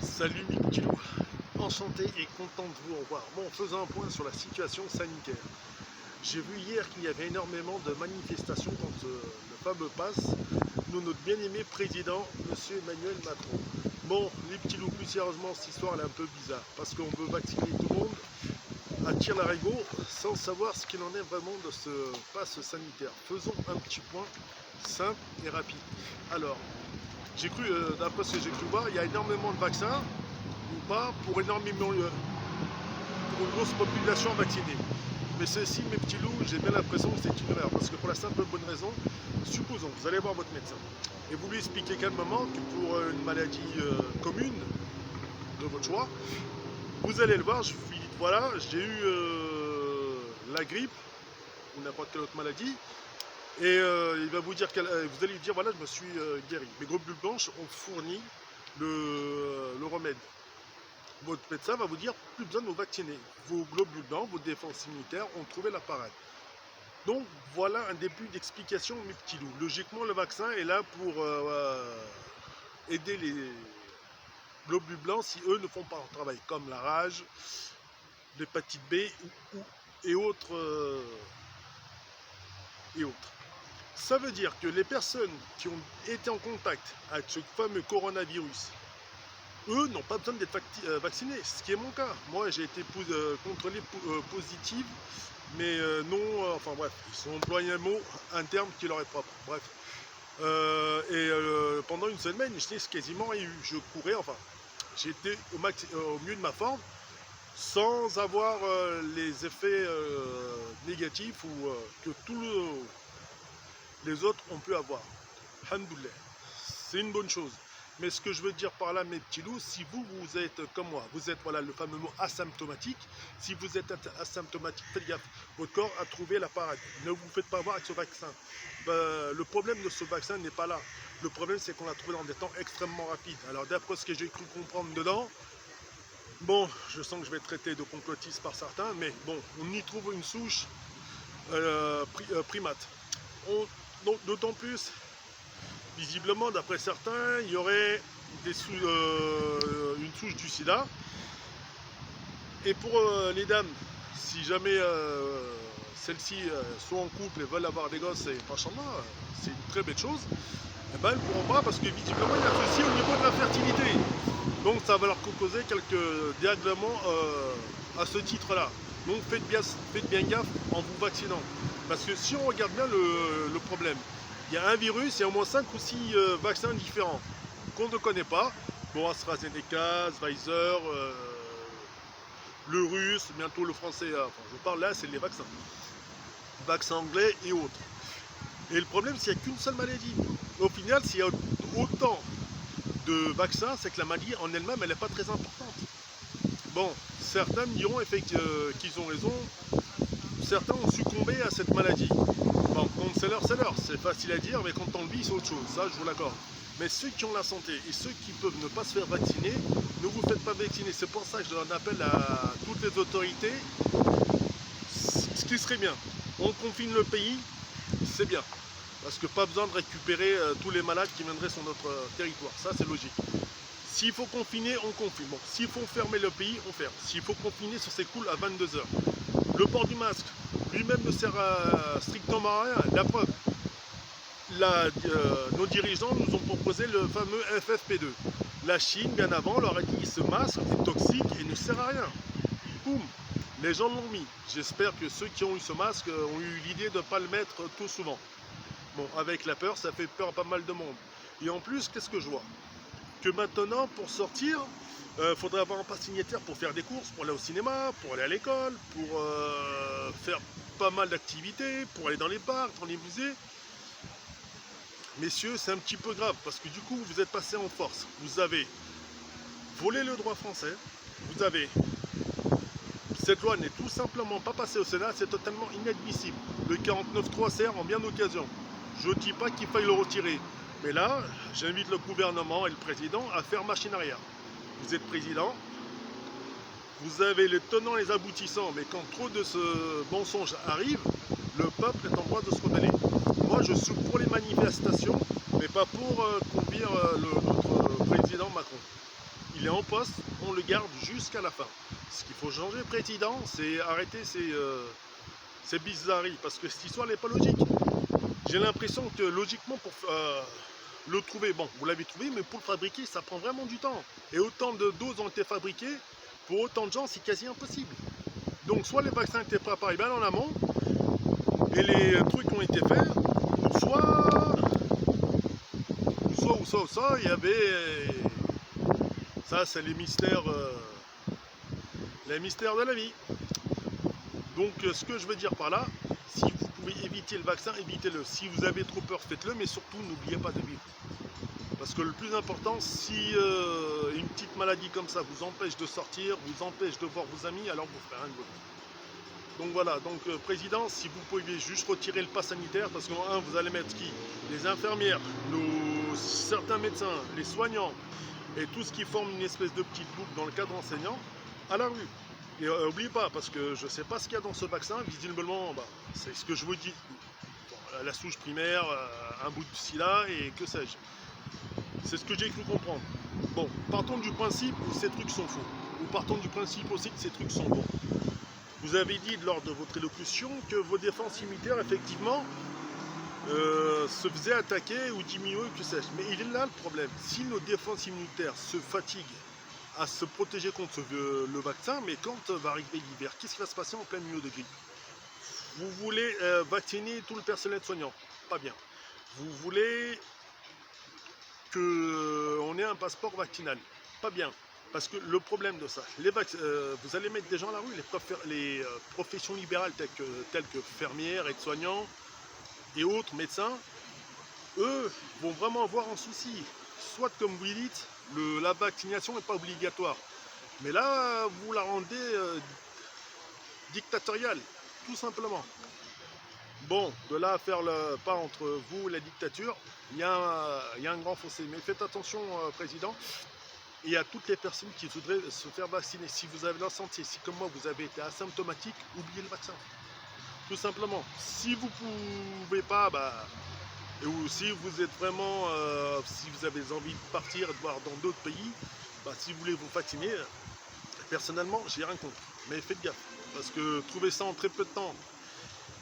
Salut mes petits loups, enchanté et content de vous revoir. Bon, faisons un point sur la situation sanitaire. J'ai vu hier qu'il y avait énormément de manifestations contre le fameux pass de notre bien-aimé président, monsieur Emmanuel Macron. Bon, les petits loups, plus sérieusement, cette histoire elle est un peu bizarre, parce qu'on veut vacciner tout le monde à tire-larigot sans savoir ce qu'il en est vraiment de ce pass sanitaire. Faisons un petit point simple et rapide. Alors, j'ai cru, d'après ce que j'ai cru voir, il y a énormément de vaccins, ou pas, pour énormément, pour une grosse population vaccinée. Mais ceci, mes petits loups, j'ai bien l'impression que c'est une erreur, parce que pour la simple bonne raison, supposons, vous allez voir votre médecin, et vous lui expliquez calmement que pour une maladie commune, de votre choix, vous allez le voir, je vous dis, voilà, j'ai eu la grippe, ou n'importe quelle autre maladie, et il va vous dire, vous allez lui dire, voilà, je me suis guéri. Mes globules blanches ont fourni le remède. Votre médecin va vous dire, plus besoin de vous vacciner. Vos globules blancs, vos défenses immunitaires ont trouvé la parade. Donc voilà un début d'explication, mes petits loups. Logiquement, le vaccin est là pour aider les globules blancs si eux ne font pas leur travail, comme la rage, l'hépatite B et autres. Ça veut dire que les personnes qui ont été en contact avec ce fameux coronavirus, eux n'ont pas besoin d'être vaccinés, ce qui est mon cas. Moi j'ai été contrôlé positif, mais non, enfin bref, ils ont employé un terme qui leur est propre. Bref. Pendant une semaine, je n'ai quasiment rien eu. Je courais, enfin, j'étais au mieux de ma forme, sans avoir les effets négatifs ou que les autres ont pu avoir. Alhamdoulilah, c'est une bonne chose. Mais ce que je veux dire par là, mes petits loups, si vous êtes comme moi, vous êtes, voilà, le fameux mot asymptomatique, si vous êtes asymptomatique, faites gaffe, votre corps a trouvé la parade. Ne vous faites pas avoir avec ce vaccin. Le problème de ce vaccin n'est pas là. Le problème, c'est qu'on l'a trouvé dans des temps extrêmement rapides. Alors, d'après ce que j'ai cru comprendre dedans, bon, je sens que je vais être traité de complotiste par certains, mais bon, on y trouve une souche primate. D'autant plus, visiblement, d'après certains, il y aurait une souche du sida. Et pour les dames, si jamais celles-ci sont en couple et veulent avoir des gosses, et franchement, c'est une très belle chose, eh ben, elles ne pourront pas parce que visiblement, il y a un souci au niveau de la fertilité. Donc ça va leur causer quelques dérèglements à ce titre-là. Donc faites bien gaffe en vous vaccinant. Parce que si on regarde bien le problème, il y a un virus et au moins 5 ou 6 vaccins différents qu'on ne connaît pas. Bon, AstraZeneca, Pfizer, le russe, bientôt le français. Enfin, je parle là, c'est les vaccins. Vaccins anglais et autres. Et le problème, c'est qu'il n'y a qu'une seule maladie. Au final, s'il y a autant de vaccins, c'est que la maladie en elle-même, elle n'est pas très importante. Bon, certains me diront qu'ils ont raison. Certains ont succombé à cette maladie. Bon, quand c'est leur, c'est facile à dire, mais quand on le vit, c'est autre chose, ça je vous l'accorde. Mais ceux qui ont la santé et ceux qui peuvent ne pas se faire vacciner, ne vous faites pas vacciner. C'est pour ça que je donne un appel à toutes les autorités. Ce qui serait bien, on confine le pays, c'est bien. Parce que pas besoin de récupérer tous les malades qui viendraient sur notre territoire, ça c'est logique. S'il faut confiner, on confine. Bon, s'il faut fermer le pays, on ferme. S'il faut confiner, ça s'écoule à 22 h. Le port du masque, lui-même ne sert strictement à rien. La preuve, nos dirigeants nous ont proposé le fameux FFP2. La Chine, bien avant, leur a dit ce masque est toxique et ne sert à rien. Boum, les gens l'ont mis. J'espère que ceux qui ont eu ce masque ont eu l'idée de ne pas le mettre trop souvent. Bon, avec la peur, ça fait peur à pas mal de monde. Et en plus, qu'est-ce que je vois? Que maintenant, pour sortir, faudrait avoir un pass signataire pour faire des courses, pour aller au cinéma, pour aller à l'école, pour faire pas mal d'activités, pour aller dans les parcs, dans les musées. Messieurs, c'est un petit peu grave, parce que du coup, vous êtes passé en force. Vous avez volé le droit français, vous avez... Cette loi n'est tout simplement pas passée au Sénat, c'est totalement inadmissible. Le 49.3 sert en bien d'occasion. Je ne dis pas qu'il faille le retirer. Mais là, j'invite le gouvernement et le président à faire machine arrière. Vous êtes président, vous avez les tenants et les aboutissants, mais quand trop de ce mensonge arrive, le peuple est en droit de se rebeller. Moi, je suis pour les manifestations, mais pas pour conduire notre président Macron. il est en poste, on le garde jusqu'à la fin. Ce qu'il faut changer, président, c'est arrêter ces bizarreries, parce que cette histoire n'est pas logique. J'ai l'impression que logiquement, pour le trouver, bon, vous l'avez trouvé, mais pour le fabriquer, ça prend vraiment du temps. Et autant de doses ont été fabriquées, pour autant de gens, c'est quasi impossible. Donc soit les vaccins étaient préparés bien en amont, et les trucs ont été faits, soit, il y avait... Ça, c'est les mystères de la vie. Donc, ce que je veux dire par là, si vous pouvez éviter le vaccin, évitez-le. Si vous avez trop peur, faites-le, mais surtout, n'oubliez pas de vivre. Parce que le plus important, si une petite maladie comme ça vous empêche de sortir, vous empêche de voir vos amis, alors vous ferez rien de bon. Donc voilà, donc président, si vous pouviez juste retirer le pass sanitaire, parce qu'en un, vous allez mettre qui? Les infirmières, certains médecins, les soignants, et tout ce qui forme une espèce de petite boucle dans le cadre enseignant, à la rue. Et n'oubliez pas, parce que je ne sais pas ce qu'il y a dans ce vaccin, visiblement, bah, c'est ce que je vous dis. Bon, la souche primaire, un bout de sida, et que sais-je. C'est ce que j'ai cru comprendre. Bon, partons du principe où ces trucs sont faux. Ou partons du principe aussi que ces trucs sont bons. Vous avez dit lors de votre élocution que vos défenses immunitaires, effectivement, se faisaient attaquer ou diminuer, que sais-je. Mais il est là le problème. Si nos défenses immunitaires se fatiguent à se protéger contre le vaccin, mais quand va arriver l'hiver, qu'est-ce qui va se passer en plein milieu de grippe? Vous voulez vacciner tout le personnel soignant? Pas bien. Vous voulez qu'on ait un passeport vaccinal? Pas bien. Parce que le problème de ça, vous allez mettre des gens à la rue, les professions libérales telles que fermières, aides-soignants et autres médecins, eux vont vraiment avoir un souci. Soit comme vous dites, la vaccination n'est pas obligatoire. Mais là, vous la rendez dictatoriale, tout simplement. Bon, de là à faire le pas entre vous et la dictature, il y a un grand fossé. Mais faites attention, président. Et à toutes les personnes qui voudraient se faire vacciner. Si vous avez la santé, si comme moi vous avez été asymptomatique, oubliez le vaccin. Tout simplement. Si vous ne pouvez pas, ou si vous êtes vraiment, si vous avez envie de partir et de voir dans d'autres pays, si vous voulez vous vacciner, personnellement, j'ai rien contre. Mais faites gaffe. Parce que trouver ça en très peu de temps,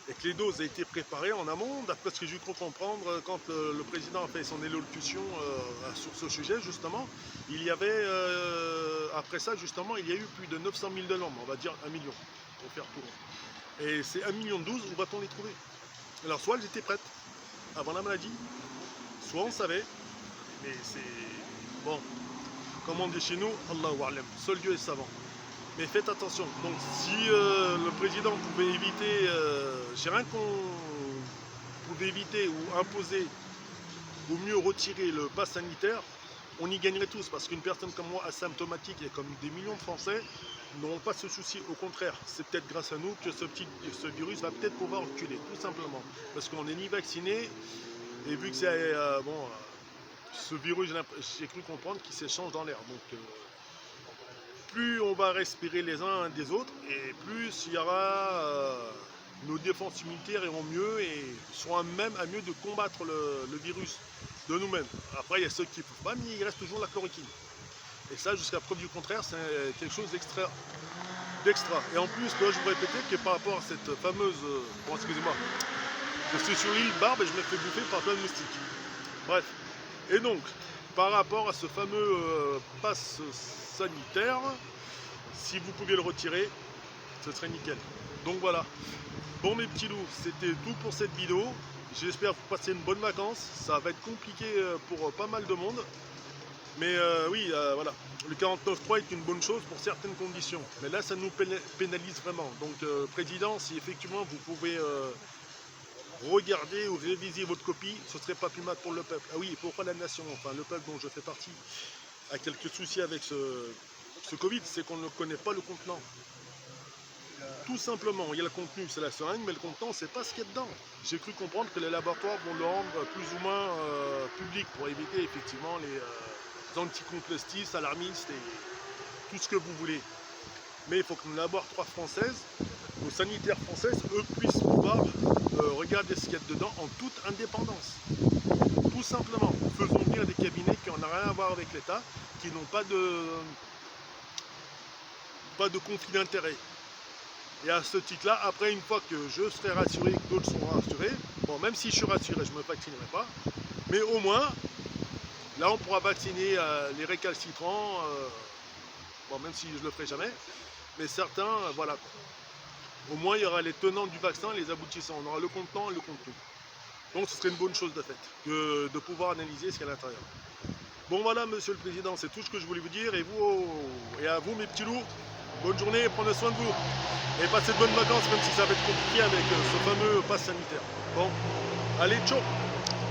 et que les doses aient été préparées en amont, d'après ce que j'ai cru comprendre, quand le président a fait son élocution sur ce sujet, justement, il y avait, après ça, justement, il y a eu plus de 900 000 demandes, on va dire 1 million, pour faire tout. Et ces 1,12 million, où va-t-on les trouver? Alors, soit elles étaient prêtes avant la maladie, soit on savait, mais c'est... Bon, comme on dit chez nous, Allahu A'lam, seul Dieu est savant. Mais faites attention. Donc si le président pouvait éviter, j'ai rien qu'on pouvait éviter ou imposer, ou mieux retirer le pass sanitaire, on y gagnerait tous. Parce qu'une personne comme moi, asymptomatique, et comme des millions de Français, n'auront pas ce souci. Au contraire, c'est peut-être grâce à nous que ce virus va peut-être pouvoir reculer, tout simplement. Parce qu'on n'est ni vacciné, et vu que c'est... ce virus, j'ai cru comprendre qu'il s'échange dans l'air. Donc... plus on va respirer les uns des autres, et plus il y aura nos défenses immunitaires iront mieux et seront à mieux de combattre le virus de nous-mêmes. Après, il y a ceux qui ne peuvent pas, mais il reste toujours la chloroquine. Et ça, jusqu'à preuve du contraire, c'est quelque chose d'extra. Et en plus, dois-je vous répéter que par rapport à cette fameuse... bon, excusez-moi. Je suis sur l'île Barbe et je me fais bouffer par plein de moustiques. Bref. Et donc, par rapport à ce fameux pass sanitaire, si vous pouviez le retirer, ce serait nickel. Donc voilà. Bon mes petits loups, c'était tout pour cette vidéo. J'espère que vous passez une bonne vacance. Ça va être compliqué pour pas mal de monde. Mais oui, voilà. Le 49.3 est une bonne chose pour certaines conditions. Mais là, ça nous pénalise vraiment. Donc, président, si effectivement vous pouvez regarder ou réviser votre copie, ce serait pas plus mal pour le peuple. Ah oui, pourquoi la nation, enfin le peuple dont je fais partie, a quelques soucis avec ce Covid, c'est qu'on ne connaît pas le contenant. Tout simplement, il y a le contenu, c'est la seringue, mais le contenant, c'est pas ce qu'il y a dedans. J'ai cru comprendre que les laboratoires vont le rendre plus ou moins public pour éviter effectivement les anticomplotistes, alarmistes et tout ce que vous voulez. Mais il faut que nos laboratoires françaises, nos sanitaires françaises, eux, puissent pouvoir regarder ce qu'il y a dedans en toute indépendance. Tout simplement, faisons venir des cabinets qui n'ont rien à voir avec l'État, qui n'ont pas de conflit d'intérêt. Et à ce titre-là, après, une fois que je serai rassuré, que d'autres seront rassurés, bon, même si je suis rassuré, je ne me vaccinerai pas, mais au moins, là, on pourra vacciner les récalcitrants, bon, même si je ne le ferai jamais, mais certains, voilà. Au moins, il y aura les tenants du vaccin, les aboutissants. On aura le contenant et le contenu. Donc, ce serait une bonne chose de fait, que de pouvoir analyser ce qu'il y a à l'intérieur. Bon, voilà, Monsieur le Président, c'est tout ce que je voulais vous dire. Et vous, et à vous, mes petits loups, bonne journée et prenez soin de vous. Et passez de bonnes vacances, même si ça va être compliqué avec ce fameux pass sanitaire. Bon, allez, ciao!